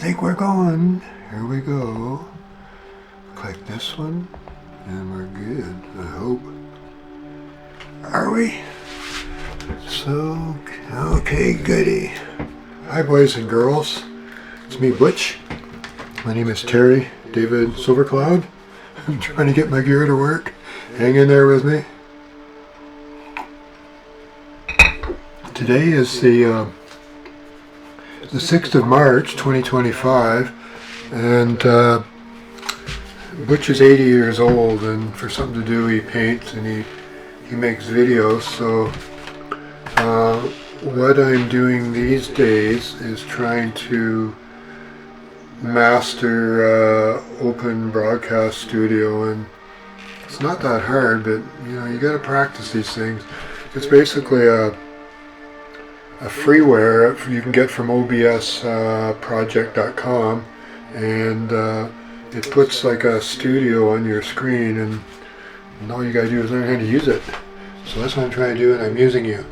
think we're going. Here we go. Click this one, and we're good, I hope. Are we? So, okay, goody. Hi, boys and girls. It's me, Butch. My name is David Silvercloud. I'm trying to get my gear to work. Hang in there with me. Today is the 6th of March, 2025, and Butch is 80 years old, and for something to do, he paints and he makes videos. So what I'm doing these days is trying to master Open Broadcast Studio, and it's not that hard, but you got to practice these things. It's basically a freeware you can get from obsproject.com, and it puts like a studio on your screen, and all you gotta do is learn how to use it. So that's what I'm trying to do, and I'm using you,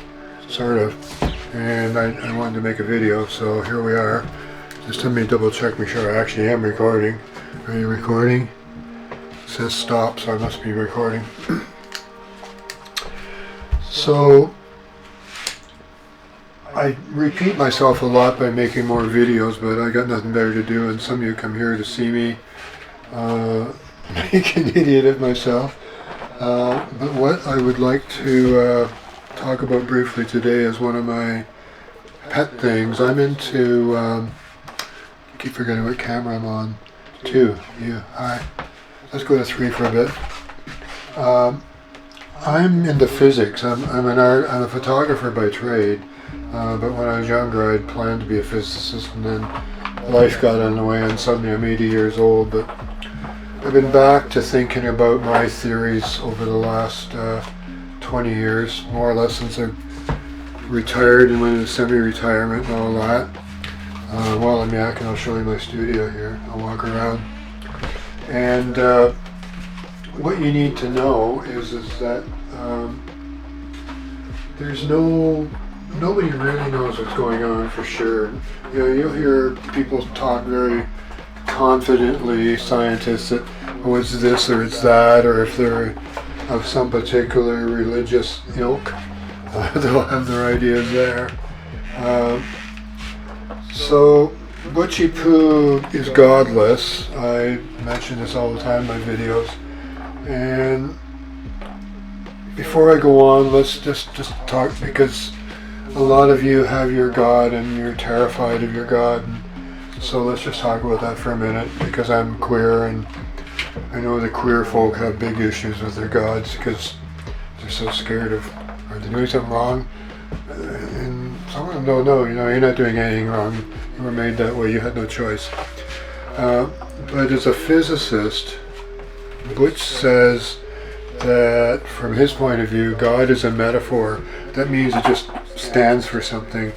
sort of. And I wanted to make a video, so here we are. Just let me double check, make sure I actually am recording. Are you recording? It says stop, so I must be recording. So I repeat myself a lot by making more videos, but I got nothing better to do, and some of you come here to see me make an idiot of myself. But what I would like to talk about briefly today is one of my pet things. I'm into, keep forgetting what camera I'm on. 2, you, hi. Let's go to 3 for a bit. I'm into physics. I'm a photographer by trade. But when I was younger, I'd planned to be a physicist, and then life got in the way, and suddenly I'm 80 years old. But I've been back to thinking about my theories over the last 20 years, more or less, since I retired and went into semi-retirement and all that. While I'm yakking, I'll show you my studio here. I'll walk around. And what you need to know is that there's nobody really knows what's going on for sure. You'll hear people talk very confidently, scientists, that it's this or it's that, or if they're of some particular religious ilk, they'll have their ideas there. So Butchie Poo is godless. I mention this all the time in my videos. And before I go on, let's just talk, because a lot of you have your God and you're terrified of your God, and so let's just talk about that for a minute, because I'm queer, and I know the queer folk have big issues with their gods because they're so scared of, are they doing something wrong? And some of them don't know, you're not doing anything wrong. You were made that way, you had no choice. But as a physicist, Butch says that from his point of view, God is a metaphor. That means it just stands for something.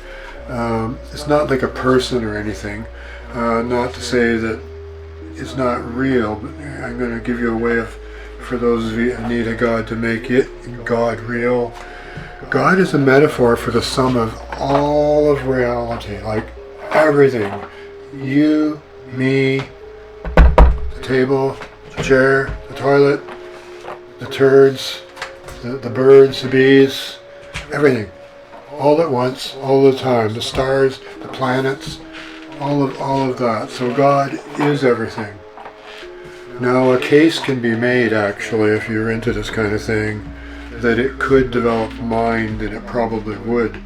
It's not like a person or anything. Not to say that it's not real, but I'm going to give you a way for those of you who need a God, to make it God real. God is a metaphor for the sum of all of reality, like everything. You, me, the table, the chair, the toilet, the turds, the birds, the bees, everything. All at once, all the time. The stars, the planets, all of that. So God is everything. Now a case can be made, actually, if you're into this kind of thing, that it could develop mind, and it probably would.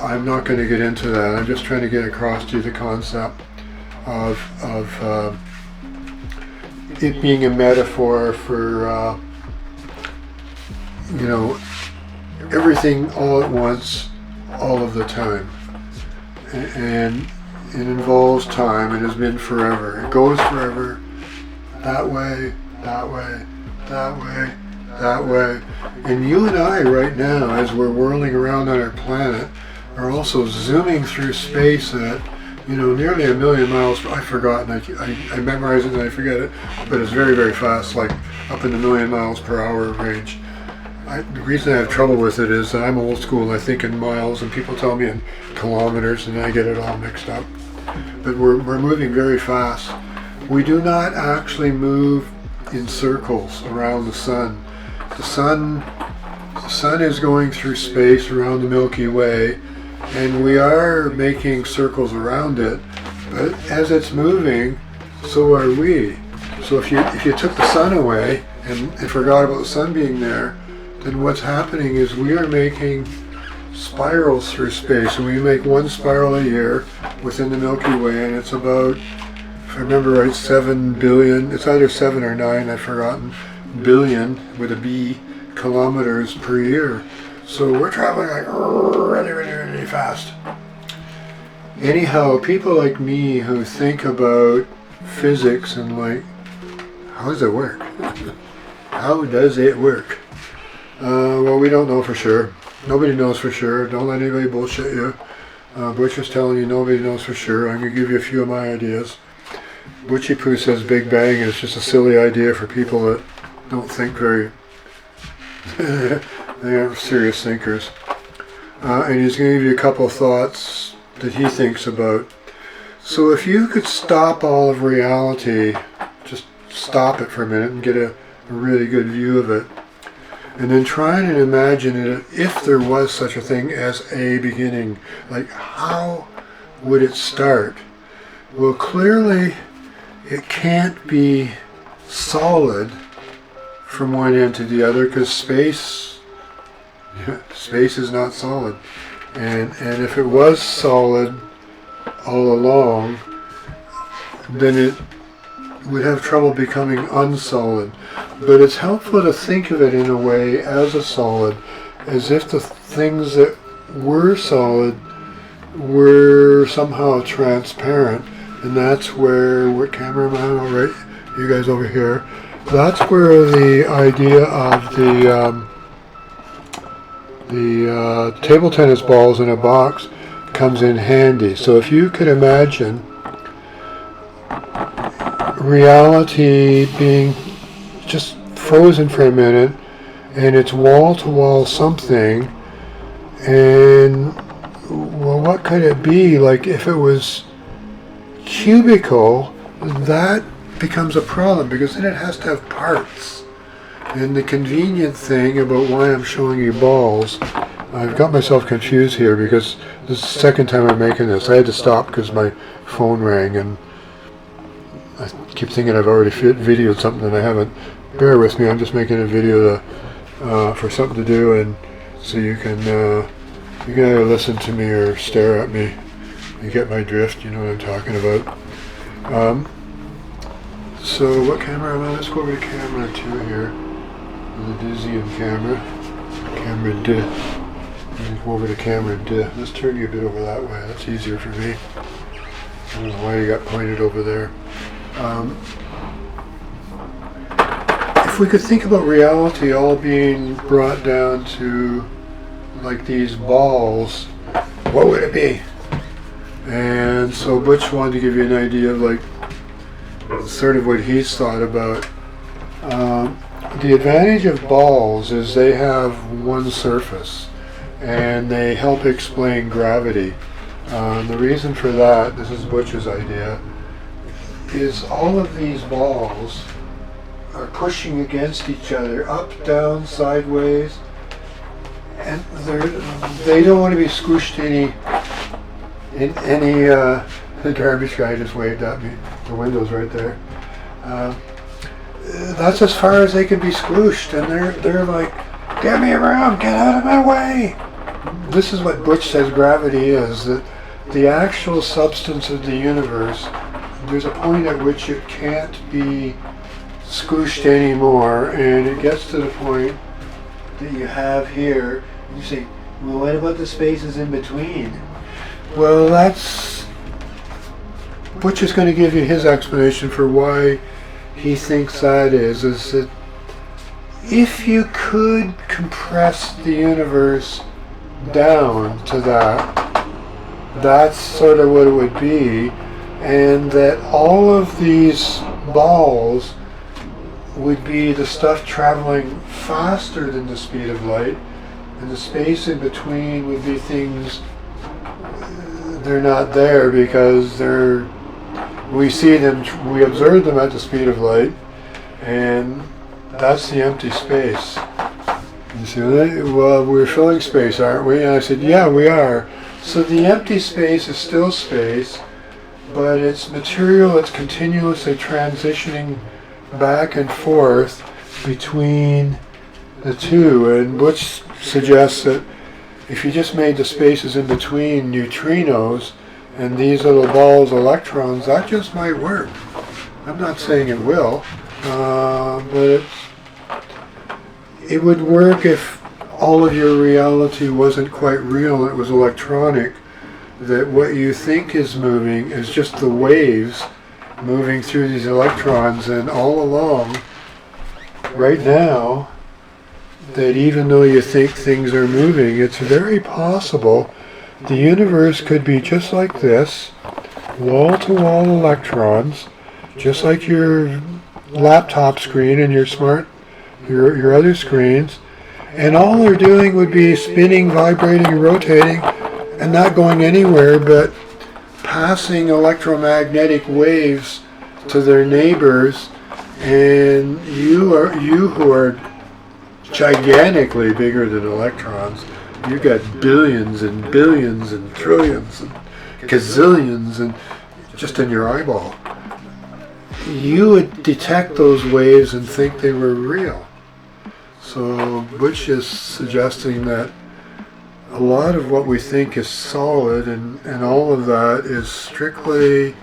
I'm not going to get into that. I'm just trying to get across to you the concept of it being a metaphor for everything all at once, all of the time. And it involves time. It has been forever. It goes forever. That way, that way, that way, that way. And you and I right now, as we're whirling around on our planet, are also zooming through space at, nearly 1 million miles. I've forgotten. I memorize it and I forget it. But it's very, very fast, like up in the 1 million miles per hour range. The reason I have trouble with it is that I'm old school. I think in miles, and people tell me in kilometers, and I get it all mixed up. but we're moving very fast. We do not actually move in circles around the sun. The sun is going through space around the Milky Way, and we are making circles around it, but as it's moving, so are we. So if you took the sun away and forgot about the sun being there, then what's happening is we are making spirals through space. And we make one spiral a year within the Milky Way, and it's about, if I remember right, 7 billion, it's either 7 or 9, I've forgotten, billion with a B kilometers per year. So we're traveling like really, really, really fast. Anyhow, people like me who think about physics and like, how does it work? How does it work? Well, we don't know for sure. Nobody knows for sure. Don't let anybody bullshit you. Butch was telling you nobody knows for sure. I'm going to give you a few of my ideas. Butchie Poo says Big Bang is just a silly idea for people that don't think very... they aren't serious thinkers. And he's going to give you a couple of thoughts that he thinks about. So if you could stop all of reality, just stop it for a minute and get a really good view of it, and then try and imagine it if there was such a thing as a beginning. Like, how would it start? Well, clearly it can't be solid from one end to the other, because space is not solid. And if it was solid all along, then it would have trouble becoming unsolid. But it's helpful to think of it in a way as a solid, as if the things that were solid were somehow transparent. And that's where, what cameraman, all right, you guys over here, that's where the idea of the table tennis balls in a box comes in handy. So if you could imagine reality being just frozen for a minute, and it's wall-to-wall something, and well, what could it be? Like, if it was cubical, that becomes a problem, because then it has to have parts. And the convenient thing about why I'm showing you balls, I've got myself confused here, because this is the second time I'm making this. I had to stop because my phone rang, and I keep thinking I've already videoed something and I haven't. Bear with me, I'm just making a video for something to do, and so you can either listen to me or stare at me. You get my drift, you know what I'm talking about. So what camera am I on? Let's go over to camera 2 here. The Dizium camera. Camera D. Let's go over to camera D. Let's turn you a bit over that way. That's easier for me. I don't know why you got pointed over there. If we could think about reality all being brought down to like these balls, what would it be? And so Butch wanted to give you an idea of like sort of what he's thought about. The advantage of balls is they have one surface, and they help explain gravity. The reason for that, this is Butch's idea, is all of these balls are pushing against each other, up, down, sideways, and they don't want to be squished in any the garbage guy just waved at me. The window's right there. That's as far as they can be squished, and they're like, get me around, get out of my way. This is what Butch says gravity is, that the actual substance of the universe, there's a point at which it can't be squished anymore, and it gets to the point that you have here, and you say, well, what about the spaces in between? Well, Butch is going to give you his explanation for why he thinks that is that if you could compress the universe down to that, that's sort of what it would be, and that all of these balls would be the stuff traveling faster than the speed of light, and the space in between would be things they're not there because we see them, we observe them at the speed of light, and that's the empty space. You see, well, we're filling space, aren't we? And I said, yeah, we are. So the empty space is still space, but it's material that's continuously transitioning back and forth between the two. And Butch suggests that if you just made the spaces in between neutrinos and these little balls, electrons, that just might work. I'm not saying it will, but it would work if all of your reality wasn't quite real, it was electronic, that what you think is moving is just the waves moving through these electrons, and all along, right now, that even though you think things are moving, it's very possible the universe could be just like this, wall-to-wall electrons, just like your laptop screen and your other screens, and all they're doing would be spinning, vibrating, and rotating, and not going anywhere but passing electromagnetic waves to their neighbors, and you who are gigantically bigger than electrons, you got billions and billions and trillions and gazillions and just in your eyeball. You would detect those waves and think they were real. So Butch is suggesting that a lot of what we think is solid and all of that is strictly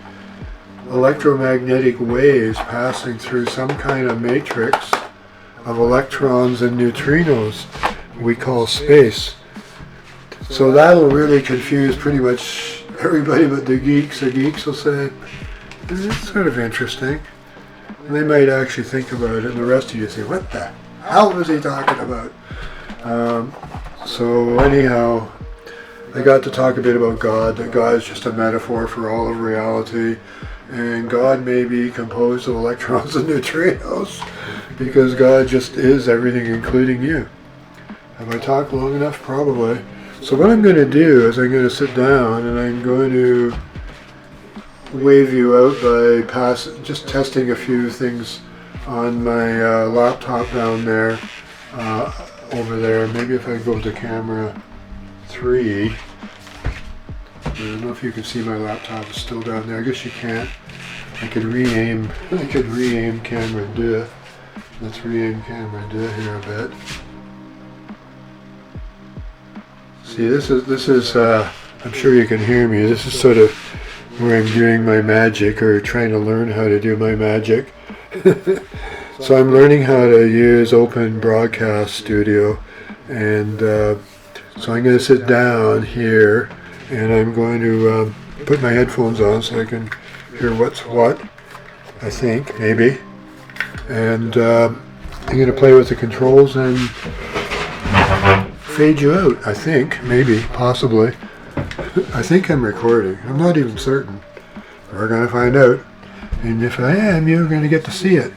electromagnetic waves passing through some kind of matrix of electrons and neutrinos we call space. So that'll really confuse pretty much everybody but the geeks. The geeks will say, it's sort of interesting. And they might actually think about it, and the rest of you say, what the hell was he talking about? So anyhow, I got to talk a bit about God, that God is just a metaphor for all of reality, and God may be composed of electrons and neutrinos, because God just is everything, including you. Have I talked long enough? Probably. So what I'm going to do is I'm going to sit down and I'm going to wave you out by just testing a few things on my laptop down there, over there. Maybe if I go to camera 3, I don't know if you can see my laptop is still down there. I guess you can't. I could re-aim camera 2. Let's re-aim camera 2 here a bit. See, this is I'm sure you can hear me. This is sort of where I'm doing my magic, or trying to learn how to do my magic. So I'm learning how to use Open Broadcast Studio, and so I'm going to sit down here and I'm going to put my headphones on so I can hear what's what, I think, maybe. And I'm going to play with the controls and fade you out, I think, maybe, possibly. I think I'm recording. I'm not even certain. We're going to find out. And if I am, you're going to get to see it.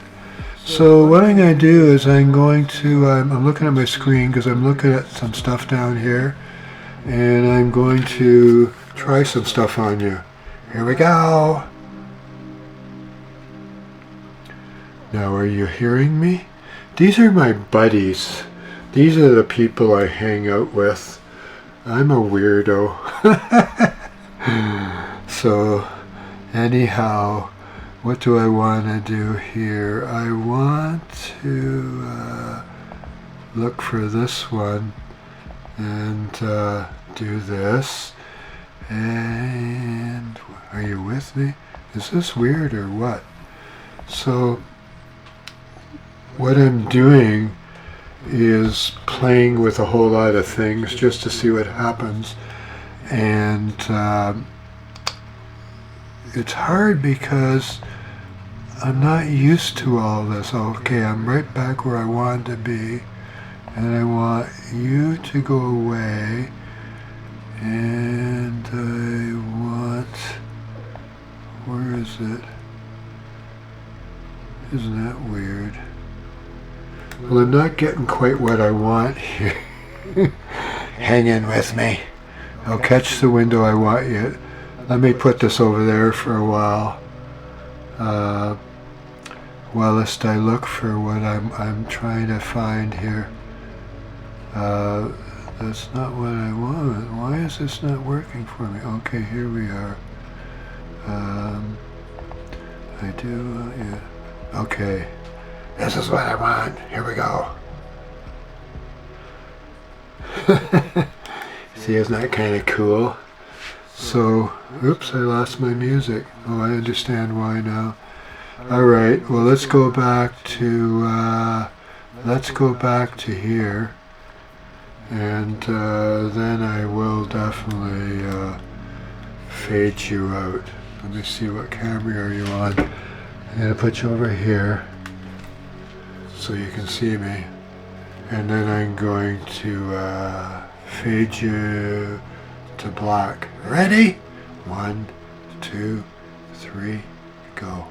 So what I'm going to do is I'm looking at my screen because I'm looking at some stuff down here. And I'm going to try some stuff on you. Here we go. Now, are you hearing me? These are my buddies. These are the people I hang out with. I'm a weirdo. So, anyhow, what do I want to do here? I want to look for this one and do this. And are you with me? Is this weird or what? So, what I'm doing is playing with a whole lot of things just to see what happens, and it's hard because I'm not used to all this. Okay, I'm right back where I want to be, and I want you to go away, and I want, where is it? Isn't that weird? Well, I'm not getting quite what I want here. Hang in with me. I'll catch the window I want you. Let me put this over there for a while. Whilst I look for what I'm trying to find here. That's not what I want. Why is this not working for me? Okay, here we are. I do, yeah. Okay. This is what I want. Here we go. See, isn't that kind of cool? So, oops, I lost my music. Oh, I understand why now. Alright, well let's go back to here. And then I will definitely fade you out. Let me see, what camera are you on? I'm going to put you over here so you can see me. And then I'm going to fade you to black. Ready? 1, 2, 3, go.